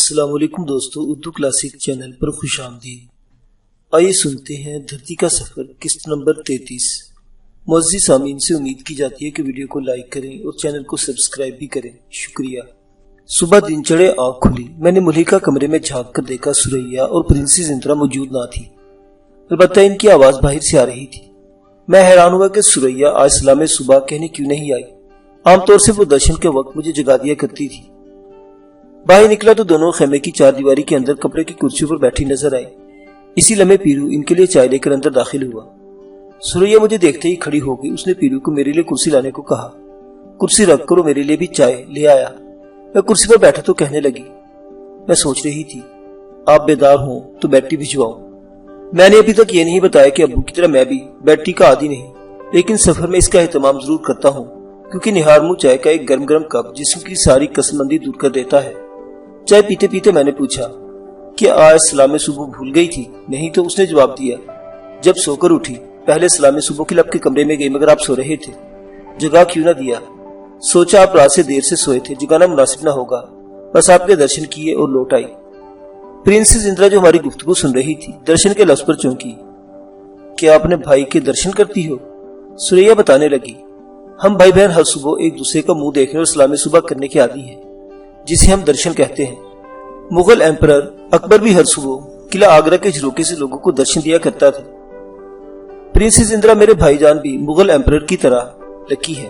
السلام علیکم دوستو، اردو کلاسک چینل پر خوش آمدید۔ آئیے سنتے ہیں دھرتی کا سفر قسط نمبر 33۔ معزز سامعین سے امید کی جاتی ہے کہ ویڈیو کو لائک کریں اور چینل کو سبسکرائب بھی کریں، شکریہ۔ صبح دن چڑھے آنکھ کھلی، میں نے ملحقہ کمرے میں جھانک کر دیکھا سریا اور پرنسس انترا موجود نہ تھی، البتہ ان کی آواز باہر سے آ رہی تھی۔ میں حیران ہوا کہ سریا آج سلام صبح کہنے کیوں نہیں آئی۔ عام طور سے وہ درشن کے وقت مجھے جگا دیا کرتی تھی۔ باہر نکلا تو دونوں خیمے کی چار دیواری کے اندر کپڑے کی کرسیوں پر بیٹھی نظر آئی۔ اسی لمحے پیرو ان کے لیے چائے لے کر اندر داخل ہوا۔ سریا مجھے دیکھتے ہی کھڑی ہو گئی۔ اس نے پیرو کو میرے لیے کرسی لانے کو کہا۔ کرسی رکھ کر وہ میرے لیے بھی چائے لے آیا۔ میں کرسی پر بیٹھا تو کہنے لگی، میں سوچ رہی تھی آپ بیدار ہوں تو بیٹی بھجواؤں۔ میں نے ابھی تک یہ نہیں بتایا کہ ابو کی طرح میں بھی بیٹی کا عادی نہیں، لیکن سفر میں اس کا اہتمام ضرور کرتا ہوں، کیونکہ نہار منہ چائے کا ایک گرم گرم کپ جسم کی ساری کسمندی دور کر دیتا ہے۔ چائے پیتے پیتے میں نے پوچھا کہ آج سلام صبح بھول گئی تھی؟ نہیں تو اس نے جواب دیا، جب سو کر اٹھی پہلے سلام صبح کے لب کے کمرے میں گئی، مگر آپ سو رہے تھے، جگہ کیوں نہ دیا؟ سوچا آپ رات سے دیر سے سوئے تھے، جگانا مناسب نہ ہوگا، بس آپ کے درشن کیے اور لوٹ آئی۔ پرنسس انترا جو ہماری گفتگو سن رہی تھی درشن کے لفظ پر چونکی۔ کیا اپنے بھائی کے درشن کرتی ہو؟ سریا بتانے لگی، ہم بھائی بہن ہر صبح ایک دوسرے کا منہ دیکھنے اور سلام صبح کرنے کے عادی ہیں، جسے ہم درشن کہتے ہیں۔ مغل ایمپرر اکبر بھی ہر صبح قلعہ آگرہ کے جھروکے سے لوگوں کو درشن دیا کرتا تھا۔ پرنسس انترا میرے بھائی جان بھی مغل ایمپرر کی طرح لکی ہے،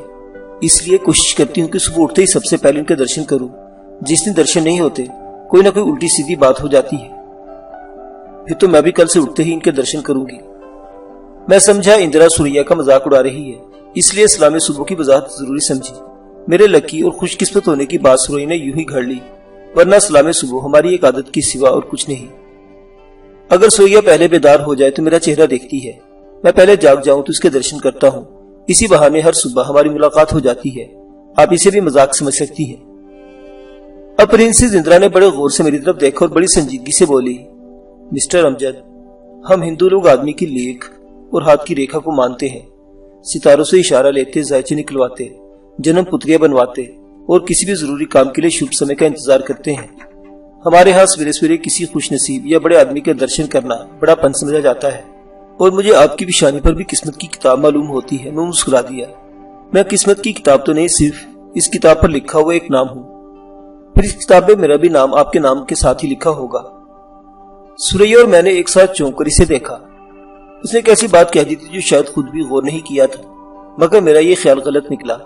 اس لیے کوشش کرتی ہوں کہ صبح اٹھتے ہی سب سے پہلے ان کے درشن کروں۔ جس دن درشن نہیں ہوتے کوئی نہ کوئی الٹی سیدھی بات ہو جاتی ہے، پھر تو میں بھی کل سے اٹھتے ہی ان کے درشن کروں گی۔ میں سمجھا اندرا سریا کا مذاق اڑا رہی ہے، اس لیے سلام صبح کی وضاحت ضروری سمجھی۔ میرے لکی اور خوش قسمت ہونے کی بات سریا نے یوں ہی گھڑ لی، ورنہ سلام صبح ہماری ایک عادت کی سوا اور کچھ نہیں۔ اگر سریا پہلے بیدار ہو جائے تو میرا چہرہ دیکھتی ہے، میں پہلے جاگ جاؤں تو اس کے درشن کرتا ہوں، اسی بہانے ہر صبح ہماری ملاقات ہو جاتی ہے۔ آپ اسے بھی مذاق سمجھ سکتی ہیں۔ اب پرنسس انترا نے بڑے غور سے میری طرف دیکھا اور بڑی سنجیدگی سے بولی، مسٹر امجد، ہم ہندو لوگ آدمی کی لیک اور ہاتھ کی ریکھا کو مانتے ہیں، ستاروں سے اشارہ لیتے، زائچے نکلواتے، جنم پتریاں بنواتے اور کسی بھی ضروری کام کے لیے شبھ سمے کا انتظار کرتے ہیں۔ ہمارے ہاں سویرے سویرے کسی خوش نصیب یا بڑے آدمی کے درشن کرنا بڑا پن سمجھا جاتا ہے، اور مجھے آپ کی پیشانی پر بھی قسمت کی کتاب معلوم ہوتی ہے۔ میں مسکرا دیا۔ میں قسمت کی کتاب تو نہیں، صرف اس کتاب پر لکھا ہوا ایک نام ہوں، پھر اس کتاب میں میرا بھی نام آپ کے نام کے ساتھ ہی لکھا ہوگا۔ سریا اور میں نے ایک ساتھ چونک کر اسے دیکھا۔ اس نے ایک ایسی بات کہہ دی تھی جو شاید خود بھی غور نہیں کیا تھا، مگر میرا یہ خیال غلط نکلا۔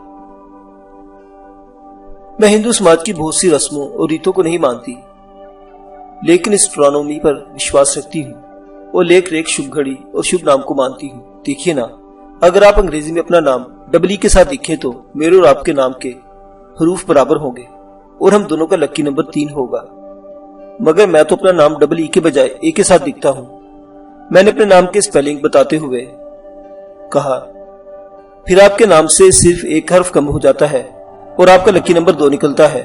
میں ہندو سماج کی بہت سی رسموں اور ریتوں کو نہیں مانتی، لیکن اسٹرانومی پر وشواس رکھتی ہوں اور لیک ریک شبھ گھڑی اور شبھ نام کو مانتی ہوں۔ دیکھیے نا، اگر آپ انگریزی میں اپنا نام ڈبل ای کے ساتھ لکھیں تو میرے اور آپ کے نام کے حروف برابر ہوں گے اور ہم دونوں کا لکی نمبر 3 ہوگا، مگر میں تو اپنا نام ڈبل ای کے بجائے اے کے ساتھ لکھتا ہوں۔ میں نے اپنے نام کے سپیلنگ بتاتے ہوئے کہا، پھر آپ کے نام سے صرف ایک حرف کم ہو جاتا ہے اور آپ کا لکی نمبر 2 نکلتا ہے۔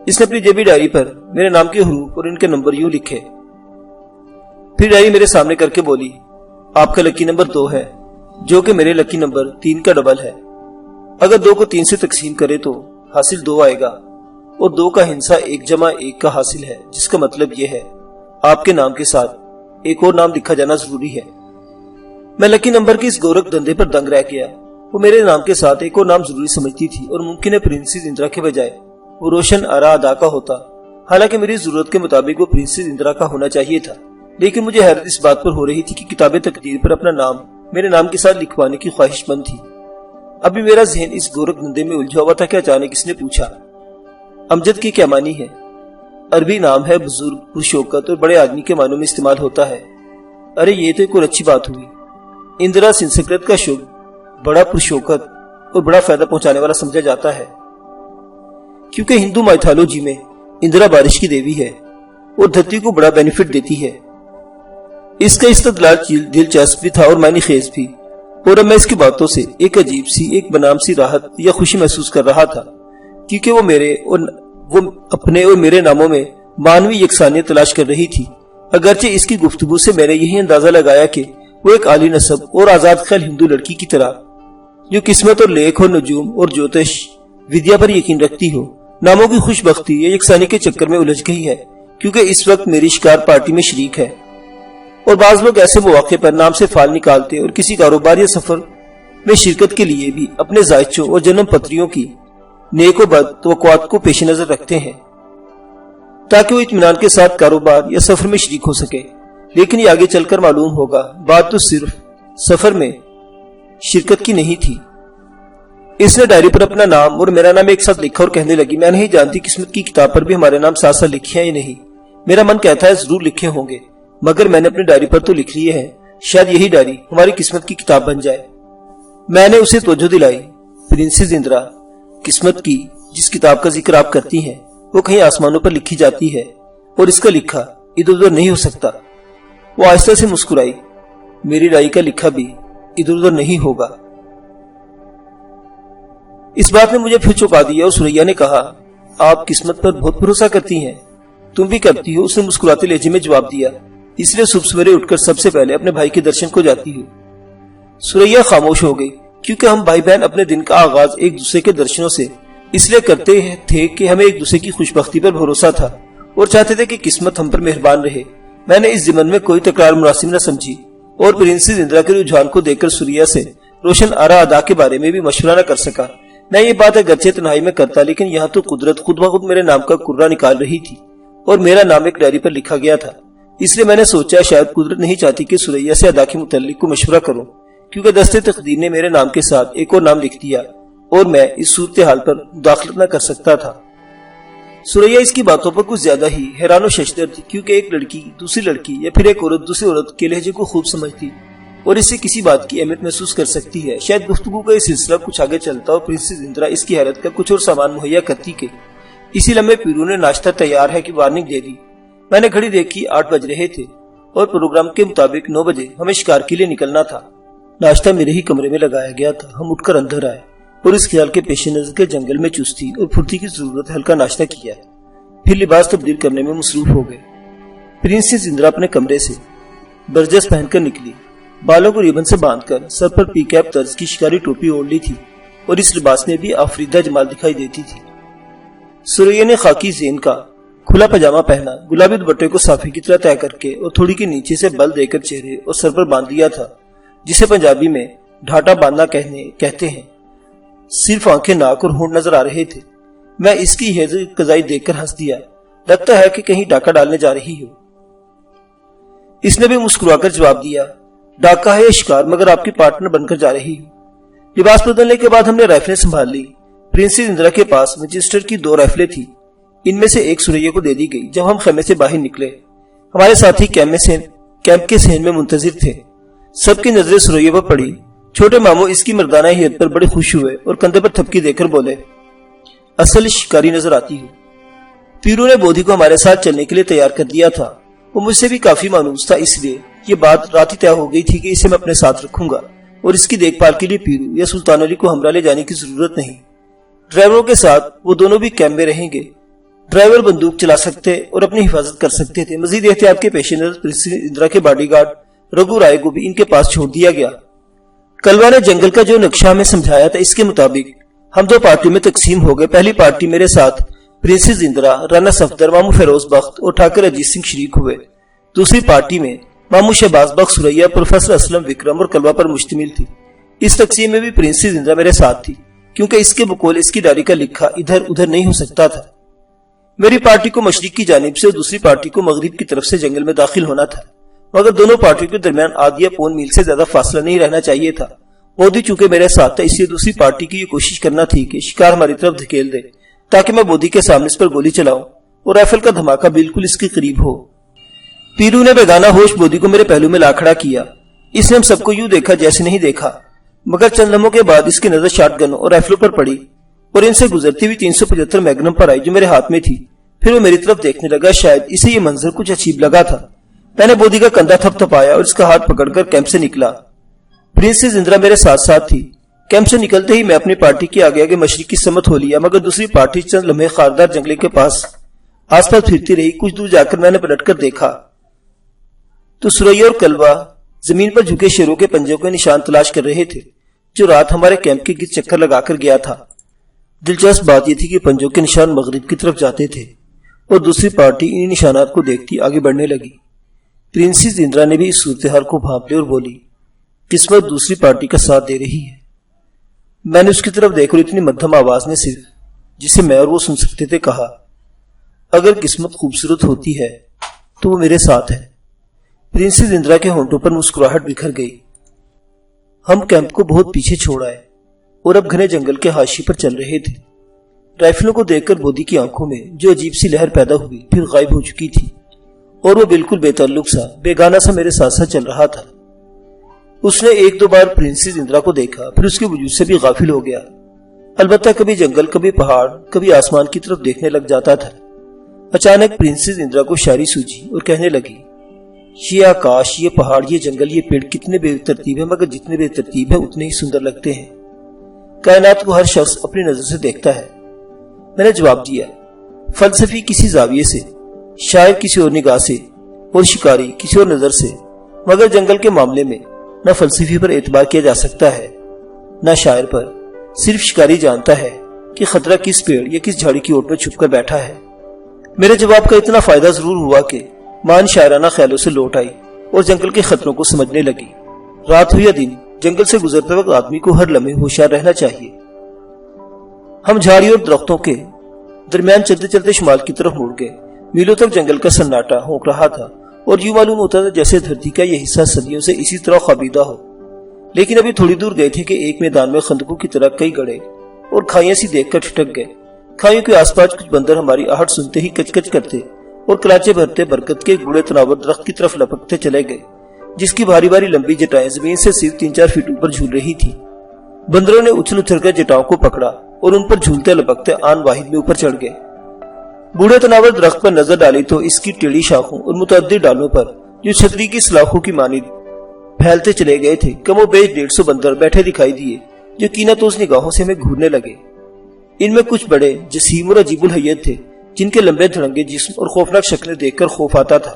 اس نے اپنی جیبی ڈائری پر میرے نام کے حروف اور ان کے نمبر یوں لکھے، پھر ڈائری میرے سامنے کر کے بولی، آپ کا لکی نمبر 2 ہے، جو کہ میرے لکی نمبر 3 کا ڈبل ہے۔ اگر 2 کو 3 سے تقسیم کرے تو حاصل 2 آئے گا، اور 2 کا ہندسہ 1 جمع 1 کا حاصل ہے، جس کا مطلب یہ ہے آپ کے نام کے ساتھ ایک اور نام لکھا جانا ضروری ہے۔ میں لکی نمبر کے اس گورکھ دھندے پر دنگ رہ گیا۔ وہ میرے نام کے ساتھ ایک اور نام ضروری سمجھتی تھی، اور ممکن ہے پرنسس انترا کے بجائے وہ روشن ارا ادا کا ہوتا، حالانکہ میری ضرورت کے مطابق وہ پرنسس انترا کا ہونا چاہیے تھا۔ لیکن مجھے حیرت اس بات پر ہو رہی تھی کہ کتاب تقدیر پر اپنا نام میرے نام کے ساتھ لکھوانے کی خواہش مند تھی۔ ابھی میرا ذہن اس گورکھ دھندے میں الجھا ہوا تھا کہ اچانک اس نے پوچھا، امجد کی کیا معنی ہے؟ عربی نام ہے، بزرگ، پرشوکت اور بڑے آدمی کے معنوں میں استعمال ہوتا ہے۔ ارے یہ تو ایک اور اچھی بات ہوئی۔ اندرا سنسکرت کا شبھ بڑا پرشوکت اور بڑا فائدہ پہنچانے والا سمجھا جاتا ہے، کیونکہ ہندو مائتھالوجی میں اندرا بارش کی دیوی ہے اور دھرتی کو بڑا بینیفٹ دیتی ہے۔ اس کا استدلال دلچسپ بھی تھا اور معنی خیز بھی، اور اب میں اس کی باتوں سے ایک عجیب سی، ایک بنام سی راحت یا خوشی محسوس کر رہا تھا، کیونکہ وہ اپنے اور میرے ناموں میں مانوی یکسانیت تلاش کر رہی تھی۔ اگرچہ اس کی گفتگو سے میں نے یہی اندازہ لگایا کہ وہ ایک عالی نسب اور آزاد خیال ہندو لڑکی کی طرح جو قسمت اور لیکھ اور نجوم اور جوتش ودیا پر یقین رکھتی ہو، ناموں کی خوش بختی یا یکسانی کے چکر میں الجھ گئی ہے، کیونکہ اس وقت میری شکار پارٹی میں شریک ہے، اور بعض لوگ ایسے مواقع پر نام سے فال نکالتے اور کسی کاروبار یا سفر میں شرکت کے لیے بھی اپنے ذائچوں اور جنم پتریوں کی نیک و بد توقعات کو پیش نظر رکھتے ہیں تاکہ وہ اطمینان کے ساتھ کاروبار یا سفر میں شریک ہو سکے۔ لیکن یہ آگے چل کر معلوم ہوگا، بات تو صرف سفر میں شرکت کی نہیں تھی۔ اس نے ڈائری پر اپنا نام اور میرا نام ایک ساتھ لکھا اور کہنے لگی، میں نہیں جانتی قسمت کی کتاب پر بھی ہمارے نام ساتھ ساتھ لکھے ہیں یا نہیں۔ میرا من کہتا ہے ضرور لکھے ہوں گے، مگر میں نے اپنی ڈائری پر تو لکھ لیے ہیں، شاید یہی ڈائری ہماری قسمت کی کتاب بن جائے۔ میں نے اسے توجہ دلائی، پرنسس اندرا، قسمت کی جس کتاب کا ذکر آپ کرتی ہیں وہ کہیں آسمانوں پر لکھی جاتی ہے، اور اس کا لکھا ادھر ادھر نہیں ہو سکتا۔ وہ آہستہ سے مسکرائی، میری ڈائری کا لکھا بھی ادھر ادھر نہیں ہوگا۔ اس بات نے مجھے پھر چونکا دیا، اور سوریا نے کہا، آپ قسمت پر بہت بھروسہ کرتی ہیں۔ تم بھی کرتی ہو، اس نے مسکراتے لہجے میں جواب دیا، اس لیے صبح سویرے اٹھ کر سب سے پہلے اپنے بھائی کے درشن کو جاتی ہو۔ سوریا خاموش ہو گئی، کیونکہ ہم بھائی بہن اپنے دن کا آغاز ایک دوسرے کے درشنوں سے اس لیے کرتے تھے کہ ہمیں ایک دوسرے کی خوش بختی پر بھروسہ تھا اور چاہتے تھے کہ قسمت ہم پر مہربان رہے۔ میں نے اس ضمن میں کوئی تکرار مناسب نہ سمجھی، اور پرنسس اندرا کے رجحان کو دیکھ کر سوریا سے روشن آرا ادا کے بارے میں بھی مشورہ نہ کر سکا۔ میں یہ بات اگرچہ تنہائی میں کرتا، لیکن یہاں تو قدرت خود بخود میرے نام کا کرہ نکال رہی تھی، اور میرا نام ایک ڈائری پر لکھا گیا تھا۔ اس لیے میں نے سوچا شاید قدرت نہیں چاہتی کہ سوریا سے ادا کے متعلق کو مشورہ کروں، کیونکہ دست تقدیر نے میرے نام کے ساتھ ایک اور نام لکھ دیا اور میں اس صورتحال پر مداخلت نہ کر سکتا تھا۔ سوریا اس کی باتوں پر کچھ زیادہ ہی حیران و ششدر تھی، کیونکہ ایک لڑکی دوسری لڑکی یا پھر ایک عورت دوسری عورت کے لہجے کو خوب سمجھتی اور اس سے کسی بات کی اہمیت محسوس کر سکتی ہے۔ شاید گفتگو کا یہ سلسلہ کچھ آگے چلتا اور پرنسس اندرا اس کی حیرت کا کچھ اور سامان مہیا کرتی کہ اسی لمحے پیرو نے ناشتہ تیار ہے کی وارننگ دے دی۔ میں نے گھڑی دیکھی، 8 بج رہے تھے اور پروگرام کے مطابق 9 بجے ہمیں شکار کے لیے نکلنا تھا۔ ناشتہ میرے ہی کمرے میں لگایا گیا تھا۔ ہم اٹھ کر اندر آئے اور اس خیال کے پیش نظر کے جنگل میں چستی اور پھرتی کی ضرورت ہلکا ناشتہ کیا، پھر لباس تبدیل کرنے میں مصروف ہو گئے۔ پرنسس اندرا اپنے کمرے سے برجس پہن کر نکلی، بالوں کو ریبن سے باندھ کر سر پر پی کیپ طرز کی شکاری ٹوپی اوڑھ لی تھی، اور اس لباس میں بھی آفریدہ جمال دکھائی دیتی تھی۔ سوریا نے خاکی زین کا کھلا پاجامہ پہنا، گلابی دوپٹے کو صافی کی طرح طے کر کے اور تھوڑی کے نیچے سے بل دے کر چہرے اور سر پر باندھ دیا تھا، جسے پنجابی میں ڈھاٹا باندھنا کہتے ہیں۔ صرف آنکھیں، ناک اور ہونٹ نظر آ رہے تھے۔ میں اس کی حیرت قضائی دیکھ کر ہنس دیا، لگتا ہے کہ کہیں ڈاکہ ڈالنے جا رہی ہو۔ اس نے بھی مسکرا کر جواب دیا، ڈاکہ ہے یا شکار، مگر آپ کی پارٹنر بن کر جا رہی ہوں۔ لباس بدلنے کے بعد ہم نے رائفلیں سنبھال لی۔ پرنسس اندرا کے پاس وینچسٹر کی 2 رائفلیں تھی، ان میں سے ایک سوریا کو دے دی گئی۔ جب ہم خیمے سے باہر نکلے، ہمارے ساتھی کیمپ کے صحن میں منتظر تھے۔ سب کی نظریں سوریا پر پڑی۔ چھوٹے ماموں اس کی مردانہ حیرت پر بڑے خوش ہوئے اور کندھے پر تھپکی دے کر بولے، اصل شکاری نظر آتی ہو۔ پیرو نے بودھی کو ہمارے ساتھ چلنے کے لیے تیار کر دیا تھا۔ وہ مجھ سے بھی کافی مانوس تھا، اس لیے یہ بات رات ہی طے ہو گئی تھی کہ اسے میں اپنے ساتھ رکھوں گا، اور اس کی دیکھ بھال کے لیے پیرو یا سلطان علی کو ہمراہ لے جانے کی ضرورت نہیں۔ ڈرائیوروں کے ساتھ وہ دونوں بھی کیمپ میں رہیں گے۔ ڈرائیور بندوق چلا سکتے اور اپنی حفاظت کر سکتے تھے۔ مزید احتیاط کے پیش نظر پرنسس اندرا کے باڈی گارڈ رگھو رائے کو بھی ان کے پاس چھوڑ دیا گیا۔ کلوا نے جنگل کا جو نقشہ ہمیں سمجھایا تھا، اس کے مطابق ہم 2 پارٹیوں میں تقسیم ہو گئے۔ پہلی پارٹی میرے ساتھ پرنسس اندرا، رانا صفدر، ماموں فیروز بخت اور ٹھاکر اجیت سنگھ شریک ہوئے۔ دوسری پارٹی میں ماموں شہباز بخت، سوریا، پروفیسر اسلم، وکرم اور کلوا پر مشتمل تھی۔ اس تقسیم میں بھی پرنسس اندرا میرے ساتھ تھی، کیونکہ اس کے بقول اس کی ڈائری کا لکھا ادھر ادھر نہیں ہو سکتا تھا۔ میری پارٹی کو مشرق کی جانب سے اور دوسری پارٹی کو مغرب کی طرف سے جنگل میں داخل ہونا تھا، مگر دونوں پارٹیوں کے درمیان آدھی یا پون میل سے زیادہ فاصلہ نہیں رہنا چاہیے تھا۔ بودھی چونکہ میرے ساتھ تھا، اس لیے دوسری پارٹی کی یہ کوشش کرنا تھی کہ شکار ہماری طرف دھکیل دے تاکہ میں بودھی کے سامنے اس پر گولی چلاؤں اور رائفل کا دھماکہ بالکل اس کے قریب ہو۔ پیرو نے بیگانہ ہوش بودھی کو میرے پہلو میں لا کھڑا کیا۔ اس نے ہم سب کو یوں دیکھا جیسے نہیں دیکھا، مگر چند لمحوں کے بعد اس کی نظر شاٹ گنوں اور رائفلوں پر پڑی اور ان سے گزرتی ہوئی 375 میگنم پر آئی جو میرے ہاتھ میں تھی۔ پھر وہ میری طرف دیکھنے لگا، شاید اسے یہ منظر کچھ عجیب لگا تھا۔ میں نے بودھی کا کندھا تھپ تھپایا اور اس کا ہاتھ پکڑ کر کیمپ سے نکلا۔ پرنسس اندرا میرے ساتھ ساتھ تھی۔ کیمپ سے نکلتے ہی میں اپنی پارٹی کے آگے آگے مشرق کی سمت ہو لیا، مگر دوسری پارٹی چند لمحے خاردار جنگلے کے پاس آس پاس پھرتی رہی۔ کچھ دور جا کر میں نے پلٹ کر دیکھا تو سوریا اور کلوا زمین پر جھکے شیروں کے پنجوں کے نشان تلاش کر رہے تھے جو رات ہمارے کیمپ کے گرد چکر لگا کر گیا تھا۔ دلچسپ بات یہ تھی کہ پنجوں کے نشان مغرب کی طرف جاتے تھے اور دوسری پارٹی ان نشانات کو دیکھتی آگے بڑھنے لگی۔ پرنسس اندرا نے بھی اس صورتحال کو بھانپ لیا اور بولی، قسمت دوسری پارٹی کا ساتھ دے رہی ہے۔ میں نے اس کی طرف دیکھ کر اتنی مدھم آواز میں صرف جسے میں اور وہ سن سکتے تھے کہا، اگر قسمت خوبصورت ہوتی ہے تو وہ میرے ساتھ ہے۔ پرنسس اندرا کے ہونٹوں پر مسکراہٹ بکھر گئی۔ ہم کیمپ کو بہت پیچھے چھوڑ آئے اور اب گھنے جنگل کے حاشیے پر چل رہے تھے۔ رائفلوں کو دیکھ کر بودی کی آنکھوں میں جو عجیب سی لہر پیدا ہوئی پھر غائب ہو چکی تھی اور وہ بالکل بے تعلق سا بیگانہ سا میرے ساتھ ساتھ چل رہا تھا۔ اس نے ایک دو بار پرنسس اندرا کو دیکھا پھر اس کے وجود سے بھی غافل ہو گیا۔ البتہ کبھی جنگل، کبھی پہاڑ، کبھی آسمان کی طرف دیکھنے لگ جاتا تھا۔ اچانک پرنسس اندرا کو شاعری سوجی اور کہنے لگی، یہ آکاش، یہ پہاڑ، یہ جنگل، یہ پیڑ کتنے بے ترتیب ہیں، مگر جتنے بے ترتیب ہیں اتنے ہی سندر لگتے ہیں۔ کائنات کو ہر شخص اپنی نظر سے دیکھتا ہے۔ میں نے جواب دیا، فلسفی کسی زاویے سے، شاعر کسی اور نگاہ سے اور شکاری کسی اور نظر سے، مگر جنگل کے معاملے میں نہ فلسفی پر اعتبار کیا جا سکتا ہے نہ شاعر پر۔ صرف شکاری جانتا ہے کہ خطرہ کس پیڑ یا کس جھاڑی کی اوٹ میں چھپ کر بیٹھا ہے۔ میرے جواب کا اتنا فائدہ ضرور ہوا کہ مان شاعرانہ خیالوں سے لوٹ آئی اور جنگل کے خطروں کو سمجھنے لگی۔ رات ہو یا دن، جنگل سے گزرتے وقت آدمی کو ہر لمحے ہوشیار رہنا چاہیے۔ ہم جھاڑیوں اور درختوں کے درمیان چلتے چلتے شمال کی طرف مڑ گئے۔ میلوں تک جنگل کا سناٹا ہونک رہا تھا اور یوں معلوم ہوتا تھا جیسے دھرتی کا یہ حصہ صدیوں سے اسی طرح خوابیدہ ہو۔ لیکن ابھی تھوڑی دور گئے تھے کہ ایک میدان میں خندقوں کی طرح کئی گڑھے اور کھائیاں سی دیکھ کر ٹھٹک گئے۔ کھائیوں کے آس پاس کچھ بندر ہماری آہٹ سنتے ہی کچ کچ کرتے اور کلاچے بھرتے برکت کے بوڑھے تناور درخت کی طرف لپکتے چلے گئے، جس کی بھاری بھاری لمبی جٹائیں زمین سے صرف 3-4 فٹ اوپر جھول رہی تھی۔ بندروں نے اچھل اچھل کر جٹاؤں کو پکڑا اور ان پر جھولتے لپکتے آن واحد میں اوپر چڑھ گئے۔ بوڑھے تناور درخت پر نظر ڈالی تو اس کی ٹیڑھی شاخوں اور متعدد ڈالوں پر جو چھتری کی سلاخوں کی مانند پھیلتے چلے گئے تھے، کم و بیش 150 بندر بیٹھے دکھائی دیے جو کینتوز نگاہوں سے ہمیں گھورنے لگے۔ ان میں کچھ بڑے جسیم اور عجیب الہیت تھے جن کے لمبے دھڑنگے جسم اور خوفناک شکلیں دیکھ کر خوف آتا تھا۔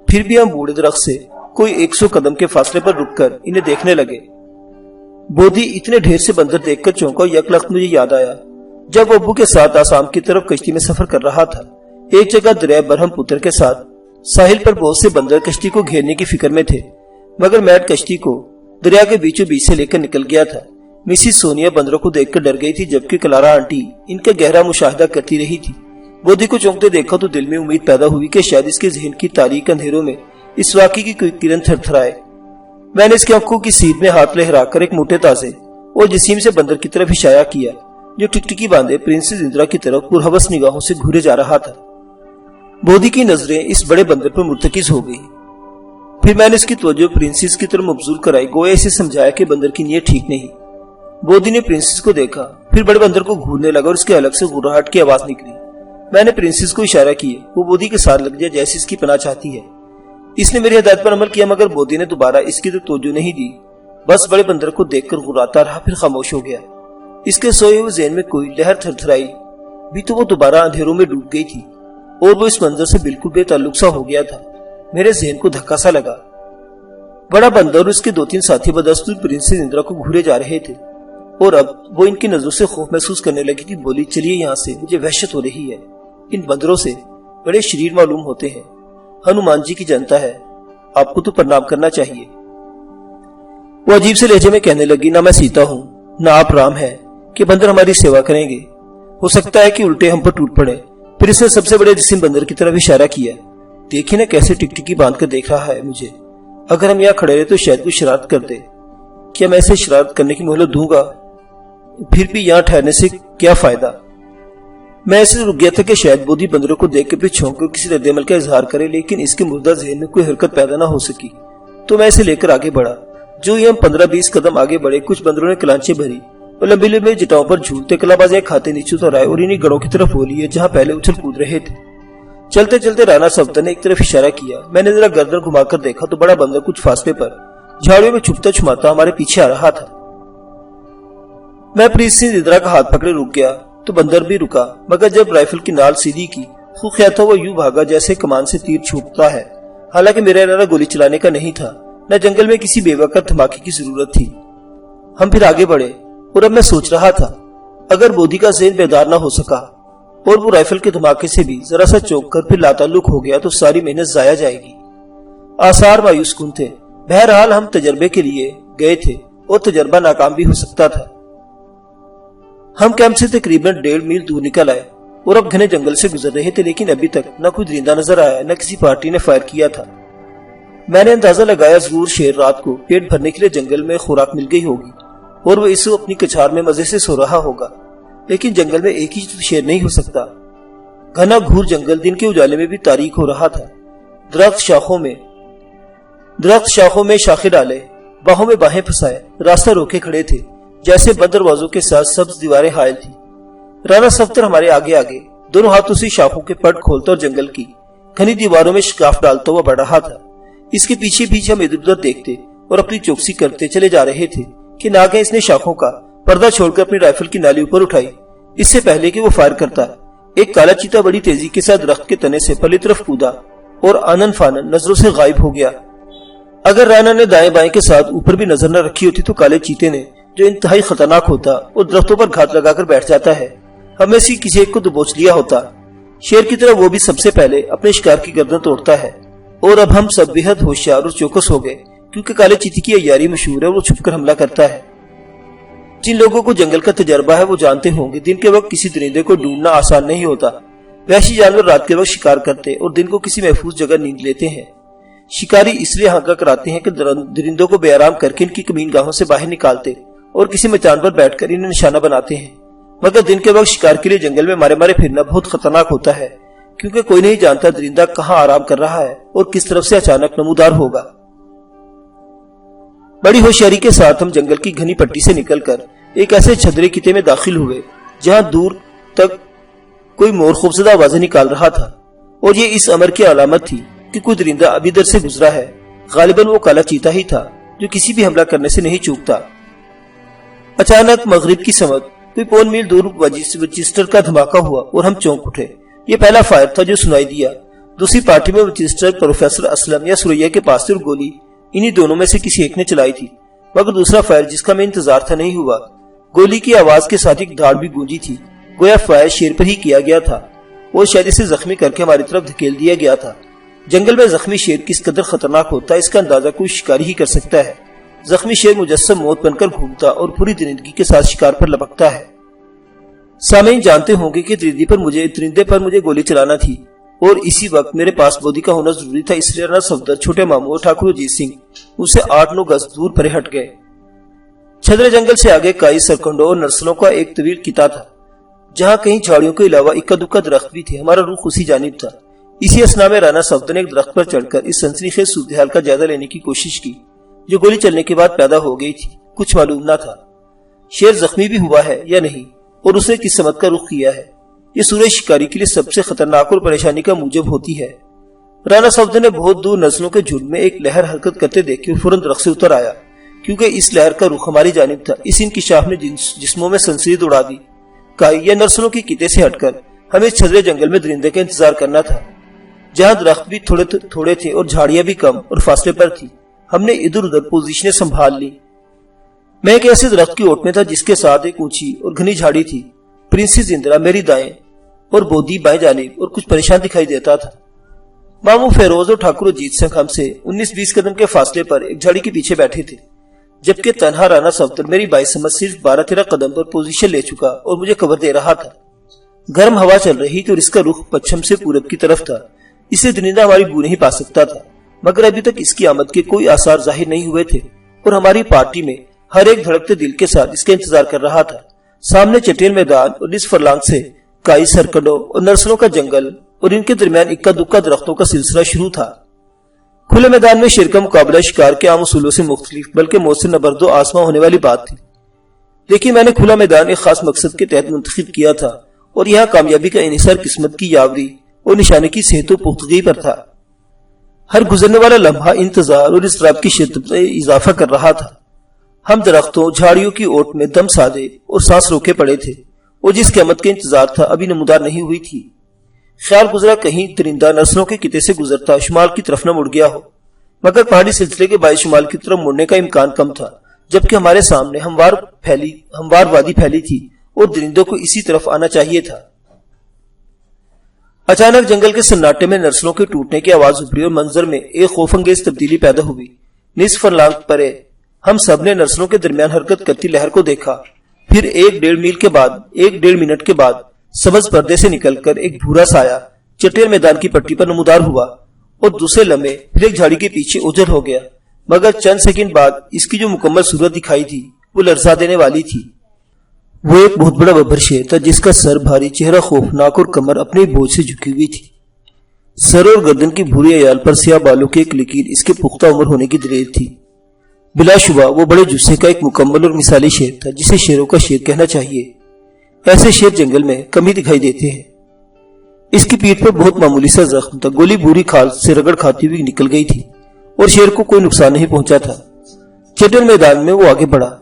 پھر بھی ہم بوڑھے درخت سے کوئی 100 قدم کے فاصلے پر رک کر انہیں دیکھنے لگے۔ بودی اتنے ڈھیر سے بندر دیکھ کر چونکا، یک لخت مجھے یاد آیا جب وہ ابو کے ساتھ آسام کی طرف کشتی میں سفر کر رہا تھا۔ ایک جگہ دریا برہم پتر کے ساتھ ساحل پر بہت سے بندر کشتی کو گھیرنے کی فکر میں تھے، مگر میٹ کشتی کو دریا کے بیچوں بیچ سے لے کر نکل گیا تھا۔ مسز سونیا بندروں کو دیکھ کر ڈر گئی تھی، جبکہ کلارا آنٹی ان کا گہرا مشاہدہ کرتی رہی تھی۔ بودی کو چونکتے دیکھا تو دل میں امید پیدا ہوئی کہ شاید اس کے ذہن کی تاریک اندھیروں میں اس واقعے کی کوئی کرن تھر تھرائے۔ میں نے اس کی آنکھوں کی سیدھ میں ہاتھ لہرا کر ایک موٹے تازے اور جسیم سے بندر کی طرف اشارہ کیا جو ٹکٹکی باندھے پرنسس اندرا کی طرف پرہوس نگاہوں سے گھورے جا رہا تھا۔ بودی کی نظریں اس بڑے بندر پر مرتکز ہو گئی۔ پھر میں نے اس کی توجہ پرنسس کی طرف مبذول کرائی، گویا اسے سمجھایا کہ بندر کی نیت ٹھیک نہیں۔ بودی نے پرنسس کو دیکھا، پھر بڑے بندر کو گھورنے لگا اور اس کے الگ سے غراہٹ کی آواز نکلی۔ میں نے پرنسس کو اشارہ کیے وہ بودی کے ساتھ لگ جائے جیسے اس کی پناہ چاہتی ہے۔ اس نے میری ہدایت پر عمل کیا، مگر بودی نے دوبارہ اس کی طرف توجہ نہیں دی، بس بڑے بندر کو دیکھ کر غراتا رہا، پھر خاموش ہو گیا۔ اس کے سوئے ہوئے ذہن میں کوئی لہر تھر تھرائی بھی تو وہ دوبارہ اندھیروں میں ڈوب گئی تھی اور وہ اس منظر سے بالکل بے تعلق سا ہو گیا تھا۔ میرے ذہن کو دھکا سا لگا۔ بڑا بندر اور اس کے 2-3 ساتھی بدستور پرنسس اندرا کو گھورے جا رہے تھے اور اب وہ ان کی نظروں سے خوف محسوس کرنے لگی تھی۔ بولی، چلیے یہاں سے، مجھے وحشت ہو رہی ہے، ان بندروں سے بڑے شریر معلوم ہوتے ہیں۔ ہنومان جی کی جنتا ہے، آپ کو تو پرنام کرنا چاہیے۔ وہ عجیب سے لہجے میں کہنے لگی، نہ میں سیتا ہوں نہ آپ رام ہے کہ بندر ہماری سیوا کریں گے، ہو سکتا ہے کہ الٹے ہم پر ٹوٹ پڑے۔ پھر اس نے سب سے بڑے جسم بندر کی طرف اشارہ کیا۔ دیکھیں نا کیسے ٹکٹکی باندھ کر دیکھ رہا ہے مجھے، اگر ہم یہاں کھڑے رہے تو شاید کوئی شرارت کر دے۔ کیا میں اسے شرارت کرنے کی مہلت دوں گا؟ پھر بھی یہاں ٹھہرنے سے کیا فائدہ؟ میں ایسے رک گیا تھا کہ شاید بودی بندروں کو دیکھ کے پھر چھونک کر کسی رد عمل کا اظہار کرے، لیکن اس کے مردہ ذہن میں کوئی حرکت پیدا نہ ہو سکی، تو میں اسے لے کر آگے بڑھا۔ جو ہی ہم 15-20 قدم آگے بڑھے، کچھ بندروں نے کلانچے بھری اور لمبی لمبی جٹاؤں پر جھولتے کلابازیاں کھاتے نیچے اتر آئے اور انہی گڑوں کی طرف ہو لیے جہاں پہلے اچھل کود رہے تھے۔ چلتے چلتے رانا صفدر نے ایک طرف اشارہ کیا۔ میں نے ذرا گردن گھما کر دیکھا تو بڑا بندر کچھ فاصلے پر جھاڑیوں میں چھپتا چھماتا ہمارے پیچھے آ رہا تھا۔ میں پرنسس اندرا کا ہاتھ پکڑے رک گیا تو بندر بھی رکا، مگر جب رائفل کی نال سیدھی کی تو خیال تھا وہ یوں بھاگا جیسے کمان سے تیر چھوٹتا ہے۔ حالانکہ میرا ارادہ گولی چلانے کا نہیں تھا، نہ جنگل میں کسی بے وقت دھماکے کی ضرورت تھی۔ ہم پھر آگے بڑھے اور اب میں سوچ رہا تھا اگر بودی کا ذہن بیدار نہ ہو سکا اور وہ رائفل کے دھماکے سے بھی ذرا سا چوک کر پھر لاتعلق ہو گیا تو ساری محنت ضائع جائے گی۔ آثار مایوس کن تھے۔ بہرحال ہم تجربے کے لیے گئے تھے اور تجربہ ناکام بھی ہو سکتا تھا۔ ہم کیمپ سے تقریباً 1.5 میل دور نکل آئے اور اب گھنے جنگل سے گزر رہے تھے، لیکن ابھی تک نہ کوئی درندہ نظر آیا نہ کسی پارٹی نے فائر کیا تھا۔ میں نے اندازہ لگایا ضرور شیر رات کو پیٹ بھرنے کے لیے جنگل میں خوراک مل گئی ہوگی اور وہ اس وقت اپنی کچھار میں مزے سے سو رہا ہوگا، لیکن جنگل میں ایک ہی شیر نہیں ہو سکتا۔ گھنا گھور جنگل دن کے اجالے میں بھی تاریک ہو رہا تھا۔ درخت شاخوں میں شاخیں ڈالے، باہوں میں باہیں پھنسائے راستہ روکے کھڑے تھے، جیسے بند دروازوں کے ساتھ سبز دیواریں حائل تھی۔ رانا صفدر ہمارے آگے آگے دونوں ہاتھوں سے شاخوں کے پٹ کھولتا اور جنگل کی گھنی دیواروں میں شکاف ڈالتا ہوا بڑھ رہا تھا۔ اس کے پیچھے پیچھے ہم ادھر ادھر دیکھتے اور اپنی چوکسی کرتے چلے جا رہے تھے کہ ناگہاں اس نے شاخوں کا پردہ چھوڑ کر اپنی رائفل کی نالی اوپر اٹھائی۔ اس سے پہلے کہ وہ فائر کرتا، ایک کالا چیتا بڑی تیزی کے ساتھ درخت کے تنے سے پلی طرف کودا اور آنن فانن نظروں سے غائب ہو گیا۔ اگر رانا نے دائیں بائیں کے ساتھ اوپر بھی نظر نہ رکھی ہوتی تو کالے چیتے نے، جو انتہائی خطرناک ہوتا اور درختوں پر گھات لگا کر بیٹھ جاتا ہے، ہمیں سے کسی ایک کو دبوچ لیا ہوتا۔ شیر کی طرح وہ بھی سب سے پہلے اپنے شکار کی گردن توڑتا ہے، اور اب ہم سب بےحد ہوشیار اور چوکس ہو گئے، کیونکہ کالے چیتے کی عیاری مشہور ہے، وہ چھپ کر حملہ کرتا ہے۔ جن لوگوں کو جنگل کا تجربہ ہے وہ جانتے ہوں گے دن کے وقت کسی درندے کو ڈھونڈنا آسان نہیں ہوتا۔ وحشی جانور رات کے وقت شکار کرتے اور دن کو کسی محفوظ جگہ نیند لیتے ہیں۔ شکاری اس لیے ہانکا کراتے ہیں کہ درندوں کو بے آرام کر کے ان کی کمین گاہوں سے باہر نکالتے اور کسی مچان پر بیٹھ کر انہیں نشانہ بناتے ہیں۔ مگر دن کے وقت شکار کے لیے جنگل میں مارے مارے پھرنا بہت خطرناک ہوتا ہے، کیونکہ کوئی نہیں جانتا درندہ کہاں آرام کر رہا ہے اور کس طرف سے اچانک نمودار ہوگا۔ بڑی ہوشیاری کے ساتھ ہم جنگل کی گھنی پٹی سے نکل کر ایک ایسے چھدرے خطے میں داخل ہوئے جہاں دور تک کوئی مور خوفزدہ آوازیں نکال رہا تھا، اور یہ اس امر کی علامت تھی کہ کوئی درندہ ابھی ادھر سے گزرا ہے۔ غالباً وہ کالا چیتا ہی تھا جو کسی بھی حملہ کرنے سے نہیں چوکتا۔ اچانک مغرب کی سمت کوئی 1.5 میل دور وچسٹر کا دھماکہ ہوا اور ہم چونک اٹھے۔ یہ پہلا فائر تھا جو سنائی دیا۔ دوسری پارٹی میں وچسٹر پروفیسر اسلم یا سریا کے پاس تھی اور گولی انہی دونوں میں سے کسی ایک نے چلائی تھی، مگر دوسرا فائر جس کا میں انتظار تھا نہیں ہوا۔ گولی کی آواز کے ساتھ ایک دھاڑ بھی گونجی تھی، گویا فائر شیر پر ہی کیا گیا تھا اور شاید اسے زخمی کر کے ہماری طرف دھکیل دیا گیا تھا۔ جنگل میں زخمی شیر کس قدر خطرناک ہوتا ہے اس کا اندازہ کوئی شکاری ہی کر سکتا ہے۔ زخمی شیر مجسم موت بن کر گھومتا اور پوری درندگی کے ساتھ شکار پر لپکتا ہے۔ سامعین جانتے ہوں گے کہ درندے پر مجھے گولی چلانا تھی اور اسی وقت میرے پاس بودی کا ہونا ضروری تھا، اس لیے رانا صفدر، چھوٹے ماموں اور ٹھاکر اجیت سنگھ اسے 8-9 گز دور پرے ہٹ گئے۔ چھدرے جنگل سے آگے کائی، سرکنڈوں اور نرسلوں کا ایک طویل قطعہ تھا، جہاں کہیں جھاڑیوں کے علاوہ اکا دکا درخت بھی تھے۔ ہمارا رخ اسی جانب تھا۔ اسی اثنا میں رانا صفدر نے ایک درخت پر چڑھ کر اس سنسنی خیز صورتحال کا جائزہ لینے کی کوشش کی جو گولی چلنے کے بعد پیدا ہو گئی تھی۔ کچھ معلوم نہ تھا شیر زخمی بھی ہوا ہے یا نہیں اور اس نے کس سمت کا رخ کیا ہے۔ یہ صورت شکاری کے لیے سب سے خطرناک اور پریشانی کا موجب ہوتی ہے۔ رانا صفدر نے بہت دور نسلوں کے جھنڈ میں ایک لہر حرکت کرتے دیکھ فوراً درخت سے اتر آیا، کیونکہ اس لہر کا رخ ہماری جانب تھا۔ اس انکشاف نے جسموں میں سنسنی اڑا دی۔ کائی یا نرسلوں کی قطعے سے ہٹ کر ہمیں اس چھدرے جنگل میں درندے کا انتظار کرنا تھا، جہاں درخت بھی تھوڑے تھے اور جھاڑیاں بھی کم اور فاصلے پر تھی۔ ہم نے ادھر ادھر پوزیشنیں سنبھال لی۔ میں ایک ایسے درخت کی اوٹ میں تھا جس کے ساتھ ایک اونچی اور گھنی جھاڑی تھی۔ پرنسس اندرا میری دائیں اور بودی بائیں جانب اور کچھ پریشان دکھائی دیتا تھا۔ ماموں فیروز اور ٹھاکر اجیت سنگھ ہم سے 19-20 قدم کے فاصلے پر ایک جھاڑی کے پیچھے بیٹھے تھے، جبکہ تنہا رانا صفدر میری بائیں سمت صرف 12-13 قدم پر پوزیشن لے چکا اور مجھے کور دے رہا تھا۔ گرم ہوا چل رہی تھی اور اس کا رخ پچھم سے پورب کی طرف تھا، اس لیے درندہ ہماری بو نہیں پا سکتا تھا، مگر ابھی تک اس کی آمد کے کوئی آثار ظاہر نہیں ہوئے تھے اور ہماری پارٹی میں ہر ایک دھڑکتے دل کے ساتھ اس کا انتظار کر رہا تھا۔ سامنے چٹیل میدان اور نصف فرلانگ سے کائی، سرکنڈوں اور نرسلوں کا جنگل اور ان کے درمیان اکا دکا درختوں کا سلسلہ شروع تھا۔ کھلے میدان میں شیر کا مقابلہ شکار کے عام اصولوں سے مختلف بلکہ موثر نبرد و آسماں ہونے والی بات تھی، لیکن میں نے کھلا میدان ایک خاص مقصد کے تحت منتخب کیا تھا اور یہاں کامیابی کا انحصار قسمت کی یاوری اور نشانے کی صحت و پختگی پر تھا۔ ہر گزرنے والا لمحہ انتظار اور اضطراب کی شدت میں اضافہ کر رہا تھا۔ ہم درختوں، جھاڑیوں کی اوٹ میں دم سادے اور سانس روکے پڑے تھے اور جس قیامت کا انتظار تھا ابھی نمودار نہیں ہوئی تھی۔ خیال گزرا کہیں درندہ نسلوں کے قطعے سے گزرتا شمال کی طرف نہ مڑ گیا ہو، مگر پہاڑی سلسلے کے باعث شمال کی طرف مڑنے کا امکان کم تھا، جبکہ ہمارے سامنے ہموار وادی پھیلی تھی اور درندوں کو اسی طرف آنا چاہیے تھا۔ اچانک جنگل کے سناٹے میں نرسلوں کے ٹوٹنے کی آواز ابھری اور منظر میں ایک خوف انگیز تبدیلی پیدا ہوئی۔ نصف فرلانگ پرے ہم سب نے نرسلوں کے درمیان حرکت کرتی لہر کو دیکھا۔ پھر 1.5 منٹ کے بعد سبز پردے سے نکل کر ایک بھورا سایہ چٹیل میدان کی پٹی پر نمودار ہوا اور دوسرے لمحے پھر ایک جھاڑی کے پیچھے اوجھل ہو گیا، مگر چند سیکنڈ بعد اس کی جو مکمل صورت دکھائی تھی وہ لرزا دینے والی تھی۔ وہ ایک بہت بڑا ببر شیر تھا جس کا سر بھاری، چہرہ خوفناک اور کمر اپنے بوجھ سے جھکی ہوئی تھی۔ سر اور گردن کی بھوری عیال پر سیاہ بالوں کی ایک لکیر اس کے پختہ عمر ہونے کی دلیل تھی۔ بلا شبہ وہ بڑے جثے کا ایک مکمل اور مثالی شیر تھا جسے شیروں کا شیر کہنا چاہیے۔ ایسے شیر جنگل میں کم ہی دکھائی دیتے ہیں۔ اس کی پیٹھ پر بہت معمولی سا زخم تھا، گولی بوری کھال سے رگڑ کھاتی ہوئی نکل گئی تھی اور شیر کو کوئی نقصان نہیں پہنچا تھا۔ چٹیل میدان میں وہ آگے بڑھا۔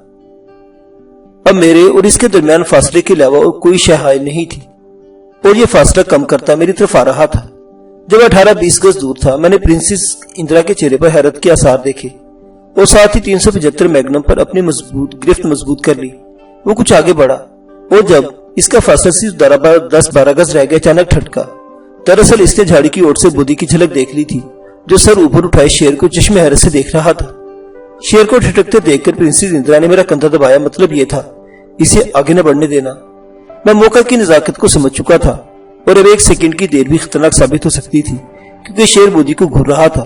اب میرے اور اس کے درمیان فاصلے کے علاوہ اور کوئی شے حائل نہیں تھی اور یہ فاصلہ کم کرتا میری طرف آ رہا تھا۔ جب 18-20 گز دور تھا میں نے پرنسس اندرا کے چہرے پر حیرت کے آثار دیکھے اور ساتھ ہی 375 میگنم پر اپنی گرفت مضبوط کر لی۔ وہ کچھ آگے بڑھا اور جب اس کا فاصلہ صرف 10-12 گز رہ گیا اچانک ٹھٹکا۔ دراصل اس نے جھاڑی کی اوٹ سے بودی کی جھلک دیکھ لی تھی جو سر اوپر اٹھائے شیر کو چشم حیرت سے دیکھ رہا تھا۔ شیر کو ٹھٹکتے دیکھ کر پرنسس اندرا نے میرا کندھا دبایا، مطلب یہ تھا اسے آگے نہ بڑھنے دینا۔ میں موقع کی نزاکت کو سمجھ چکا تھا اور اب 1 سیکنڈ کی دیر بھی خطرناک ثابت ہو سکتی تھی کیونکہ شیر بودی کو گھور رہا تھا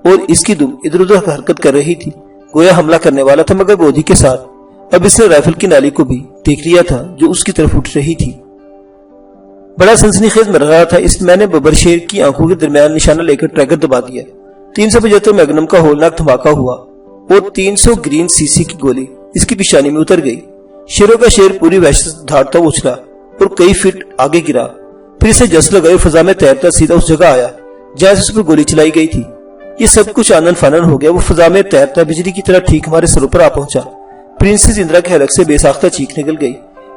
اور اس کی دم ادھر ادھر حرکت کر رہی تھی، گویا حملہ کرنے والا تھا، مگر بودی کے ساتھ اب اس نے رائفل کی نالی کو بھی دیکھ لیا تھا جو اس کی طرف اٹھ رہی تھی۔ بڑا سنسنی خیز مر رہا تھا، میں نے ببر شیر کی آنکھوں کے درمیان نشانہ لے کر ٹریگر دبا دیا۔ 375 میگنم کا ہولناک دھماکہ ہوا اور 300 گرین سی سی کی گولی اس کی پیشانی میں اتر گئی۔ شیروں کا شیر پوری وحشت دھاڑتا اچھلا اور کئی فٹ آگے گرا، پھر اسے جس لگائی اور فضا میں تیرتا سیدھا اس جگہ آیا جہاں سے اس پر گولی چلائی گئی تھی۔ یہ سب کچھ آنن فانن ہو گیا۔ وہ فضا میں تیرتا بجلی کی طرح ٹھیک ہمارے سروں پر آ پہنچا۔ پرنسس اندرا کے حلق سے بے ساختہ چیخ نکل گئی۔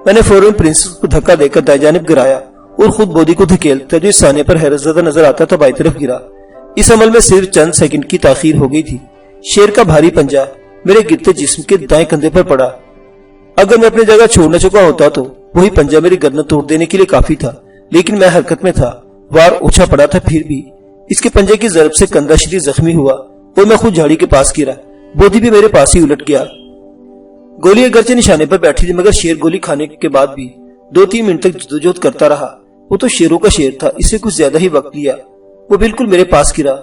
میں نے فوراً پرنسس کو دھکا دے کر دائیں جانب گرایا اور خود بودی کو دھکیلتا جو اس ثانیے پر حیرت زدہ نظر آتا تھا بائیں طرف گرا۔ اس عمل میں صرف چند سیکنڈ کی تاخیر ہو گئی تھی۔ شیر کا بھاری پنجہ میرے گرتے جسم کے دائیں کندھے پر پڑا۔ اگر میں اپنی جگہ چھوڑ نہ چکا ہوتا تو وہی پنجہ میری گردن توڑ دینے کے لیے کافی تھا، لیکن میں حرکت میں تھا، وار اونچا پڑا تھا، پھر بھی اس کے پنجے کی ضرب سے کندھا شدید زخمی ہوا اور میں خود جھاڑی کے پاس گرا۔ بودی بھی میرے پاس ہی الٹ گیا۔ گولی اگرچہ نشانے پر بیٹھی تھی مگر شیر گولی کھانے کے بعد بھی 2-3 منٹ تک جدوجہد کرتا رہا۔ وہ تو شیروں کا شیر تھا، اس سے کچھ زیادہ ہی وقت لیا۔ وہ بالکل میرے پاس گرا۔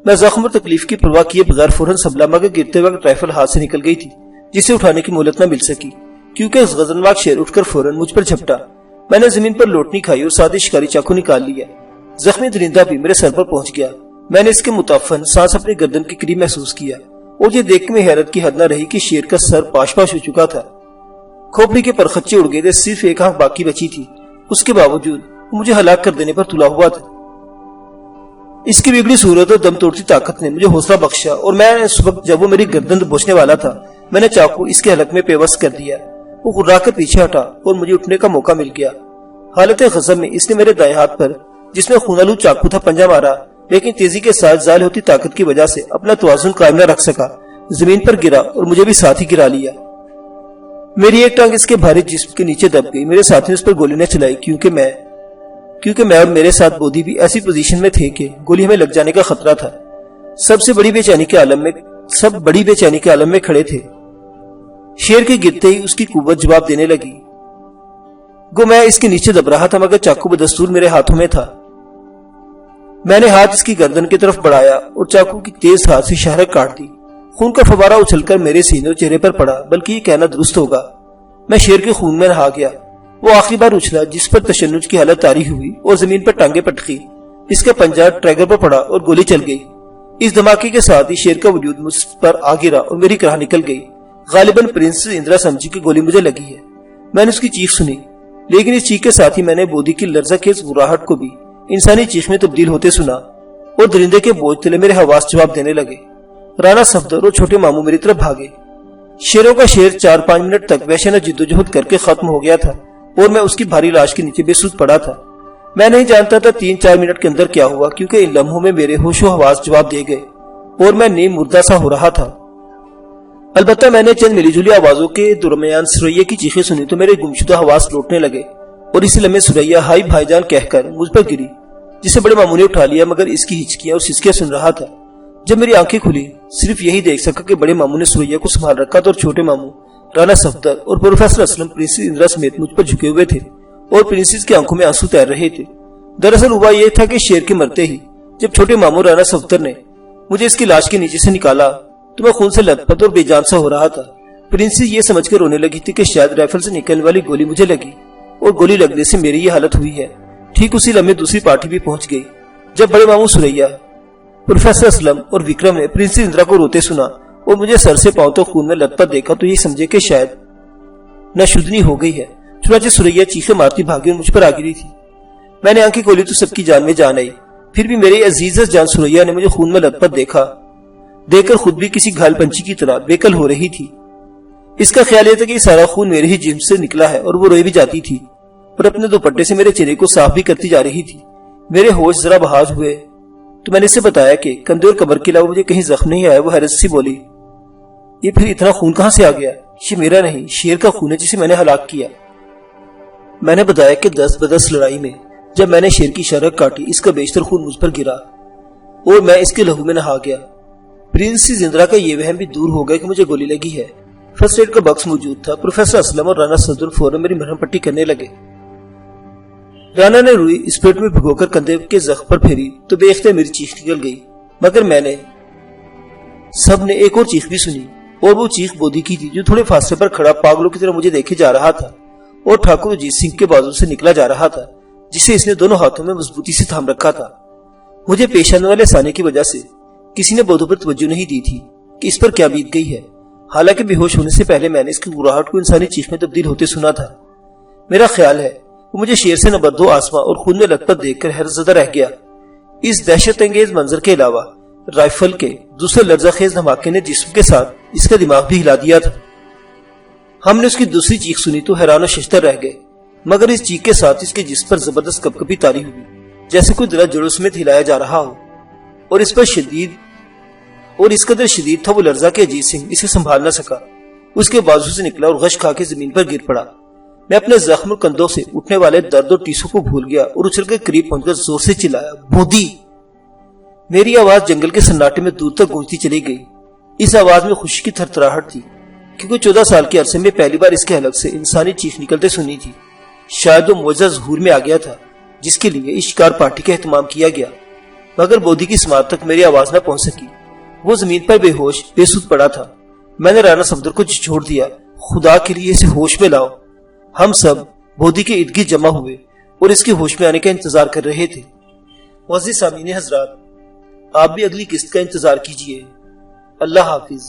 میں زخم اور تکلیف کی پرواہ کیے بغیر فوراً سنبھلا، مگر گرتے وقت رائفل ہاتھ سے نکل گئی تھی جسے اٹھانے کی مہلت نہ مل سکی کیونکہ اس غضنناک شیر اٹھ کر فوراً مجھ پر جھپٹا۔ میں نے زمین پر لوٹنی کھائی اور سادہ شکاری چاقو نکال لیا۔ زخمی درندہ بھی میرے سر پر پہنچ گیا۔ میں نے اس کے متعفن سانس اپنی گردن کے قریب محسوس کیا اور یہ دیکھ کے حیرت کی حد نہ رہی کہ شیر کا سر پاش پاش ہو چکا تھا۔ کھوپڑی کے پرخچے اڑ گئے تھے، صرف ایک آنکھ باقی بچی تھی۔ اس کے باوجود مجھے ہلاک کر دینے پر تلا ہوا تھا۔ اس کی بگڑی صورت اور دم توڑتی طاقت نے مجھے حوصلہ بخشا اور میں اس وقت جب وہ میری گردن بوچھنے والا تھا میں نے چاقو اس کے حلق میں پیوست کر دیا۔ وہ غرا کر پیچھے ہٹا اور مجھے اٹھنے کا موقع مل گیا۔ حالت غضب میں اس نے میرے دائیں ہاتھ پر جس میں خونالود چاقو تھا پنجہ مارا، لیکن تیزی کے ساتھ ظاہر ہوتی طاقت کی وجہ سے اپنا توازن قائم نہ رکھ سکا، زمین پر گرا اور مجھے بھی ساتھ ہی گرا لیا۔ میری ایک ٹانگ اس کے بھاری جسم کے نیچے دب گئی۔ میرے ساتھی نے اس پر گولی نہ چلائی کیونکہ میں اور میرے ساتھ بودی بھی ایسی پوزیشن میں تھے کہ گولی ہمیں لگ جانے کا خطرہ تھا۔ سب بڑی بے چینی کے عالم میں کھڑے تھے۔ شیر کے گرتے ہی اس کی قوت جواب دینے لگی۔ گو میں اس کے نیچے دب رہا تھا مگر چاقو بدستور میرے ہاتھوں میں تھا۔ میں نے ہاتھ اس کی گردن کی طرف بڑھایا اور چاقو کی تیز دھار سے شہرک کاٹ دی۔ خون کا فوارہ اچھل کر میرے سینے اور چہرے پر پڑا، بلکہ یہ کہنا درست ہوگا میں شیر کے خون میں نہا گیا۔ وہ آخری بار اچھلا جس پر تشنج کی حالت طاری ہوئی اور زمین پر ٹانگیں پٹکی۔ اس کا پنجہ ٹریگر پر پڑا اور گولی چل گئی۔ اس دھماکے کے ساتھ ہی شیر کا وجود مجھ پر آ گرا اور میری کرہ نکل گئی۔ غالباً پرنسس اندرا سمجھی کہ گولی مجھے لگی ہے۔ میں نے اس کی چیخ سنی، لیکن اس چیخ کے ساتھ ہی میں نے بودی کی لرزہ خیز غراہٹ کو بھی انسانی چیخ میں تبدیل ہوتے سنا اور درندے کے بوجھ تلے میرے حواس جواب دینے لگے۔ رانا صفدر اور چھوٹے ماموں میری طرف بھاگے۔ شیروں کا شیر 4-5 منٹ تک وحشیانہ جدوجہد کر کے ختم ہو گیا تھا اور میں اس کی بھاری لاش کے نیچے بے سود پڑا تھا۔ میں نہیں جانتا تھا 3-4 منٹ کے اندر کیا ہوا کیونکہ ان لمحوں میں میرے ہوش و حواس جواب دے گئے اور میں نیم مردہ سا ہو رہا تھا۔ البتہ میں نے چند ملی جلی آوازوں کے درمیان سریا کی چیخیں سنی تو میرے گمشدہ حواس لوٹنے لگے اور اسی لمحے سریا ہائی بھائی جان کہہ کر مجھ پر گری، جسے بڑے ماموں نے اٹھا لیا، مگر اس کی ہچکیاں اور سسکیاں سن رہا تھا۔ جب میری آنکھیں کھلی صرف یہی دیکھ سکا کہ بڑے ماموں نے سریا کو سنبھال رکھا تھا اور چھوٹے ماموں رانا صفدر اور پروفیسر اسلم پرنسس اندرا سمیت مجھ پر جھکے ہوئے تھے اور پرنسس کی آنکھوں میں آنسو تیر رہے تھے۔ دراصل ہوا یہ تھا کہ شیر کے مرتے ہی جب چھوٹے ماموں رانا صفدر نے مجھے اس کی لاش کے نیچے سے نکالا تو میں خون سے لت پت اور بے جان سا ہو رہا تھا۔ پرنسس یہ سمجھ کر رونے لگی تھی کہ شاید رائفل سے نکلنے والی گولی مجھے لگی اور گولی لگنے سے میری یہ حالت ہوئی ہے۔ ٹھیک اسی لمحے دوسری پارٹی بھی پہنچ گئی۔ جب بڑے ماموں سریا، پروفیسر اسلم اور وکرم نے پرنسس اندرا کو روتے سنا اور مجھے سر سے پاؤں تک خون میں لت پت دیکھا تو یہ سمجھے کہ شاید ناشدنی ہو گئی ہے۔ چنانچہ سریا چیخیں مارتی بھاگی اور مجھ پر آ گری تھی۔ میں نے آنکھیں کھولی تو سب کی جان میں جان آئی، پھر بھی میری عزیز جان سریا نے مجھے خون میں لت پت دیکھ کر خود بھی کسی گھائل پنچھی کی طرح بےکل ہو رہی تھی۔ اس کا خیال یہ تھا کہ یہ سارا خون میرے ہی جسم سے نکلا ہے، اور وہ روئی بھی جاتی تھی اور اپنے دوپٹے سے میرے چہرے کو صاف بھی کرتی جا رہی تھی۔ میرے ہوش ذرا بحال ہوئے تو میں نے اسے بتایا کہ کندھے اور کمر کے علاوہ مجھے کہیں زخم نہیں آیا۔ وہ حیرت سے بولی، یہ پھر اتنا خون کہاں سے آ گیا؟ یہ میرا نہیں، شیر کا خون ہے جسے میں نے ہلاک کیا۔ میں نے بتایا کہ 10 بدس لڑائی میں جب میں نے شیر کی شرک کاٹی اس کا بیشتر خون مجھ پر گرا اور میں اس کے لہو میں نہا گیا۔ پرنسس اندرا کا یہ وہم بھی دور ہو گیا کہ مجھے گولی لگی ہے۔ فرسٹ ایڈ کا باکس موجود تھا۔ پروفیسر اسلم اور رانا صفدر فوراً میری مرہم پٹی کرنے لگے۔ رانا نے روئی اسپرٹ میں بھگو کر کندھے کے زخم پر پھیری تو بے اختیار میری چیخ نکل گئی، مگر میں نے سب نے ایک اور چیخ بھی سنی، اور وہ چیخ بودی کی تھی جو تھوڑے فاصلے پر کھڑا پاگلوں کی طرح مجھے دیکھے جا رہا تھا اور ٹھاکر اجیت سنگھ کے بازو سے نکلا جا رہا تھا جسے اس نے دونوں ہاتھوں میں مضبوطی سے تھام رکھا تھا۔ مجھے پیش آنے والے سانے کی وجہ سے کسی نے بودوں پر توجہ نہیں دی تھی کہ اس پر کیا بیت گئی ہے، حالانکہ بے ہوش ہونے سے پہلے میں نے اس کی گراہٹ کو انسانی چیخ میں تبدیل ہوتے سنا تھا۔ میرا خیال ہے وہ مجھے شیر سے نمبر 2 آسماں اور خون میں لت پت دیکھ کر حیرت زدہ رہ گیا۔ اس دہشت انگیز منظر کے علاوہ رائفل کے دوسرے لرزہ خیز دھماکے نے جسم کے ساتھ اس کا دماغ بھی ہلا دیا تھا۔ ہم نے اس کی دوسری چیخ سنی تو حیران و ششدر رہ گئے، مگر اس چیخ کے ساتھ اس کے جسم پر زبردست کپکپی طاری ہوئی، جیسے کوئی درا جڑوں سمیت ہلایا جا رہا ہو، اور اس قدر شدید تھا وہ لرزہ کہ اجیت سنگھ اسے سنبھال نہ سکا، اس کے بازو سے نکلا اور غش کھا کے زمین پر گر پڑا۔ میں اپنے زخم اور کندھوں سے اٹھنے والے درد اور ٹیسوں کو بھول گیا اور اچھل کے قریب پہنچ کر زور سے چلایا، بودی! میری آواز جنگل کے سناٹے میں دور تک گونجتی چلی گئی۔ اس آواز میں خوشی کی تھرتھراہٹ تھی، کیونکہ 14 سال کے عرصے میں پہلی بار اس کے حلق سے انسانی چیخ نکلتے سنی تھی۔ شاید وہ معجزہ ظہور میں آ گیا تھا جس کے لیے اس شکار پارٹی کا اہتمام کیا گیا، مگر بودی کی سماعت تک میری آواز نہ پہنچ سکی۔ وہ زمین پر بے ہوش بے سود پڑا تھا۔ میں نے رانا صفدر کو چھوڑ دیا، خدا کے لیے اسے ہوش میں لاؤ۔ ہم سب بودی کے ارد گرد جمع ہوئے اور اس کے ہوش میں آنے کا انتظار کر رہے تھے۔ معزز سامعین حضرات، آپ بھی اگلی قسط کا انتظار کیجیے۔ اللہ حافظ۔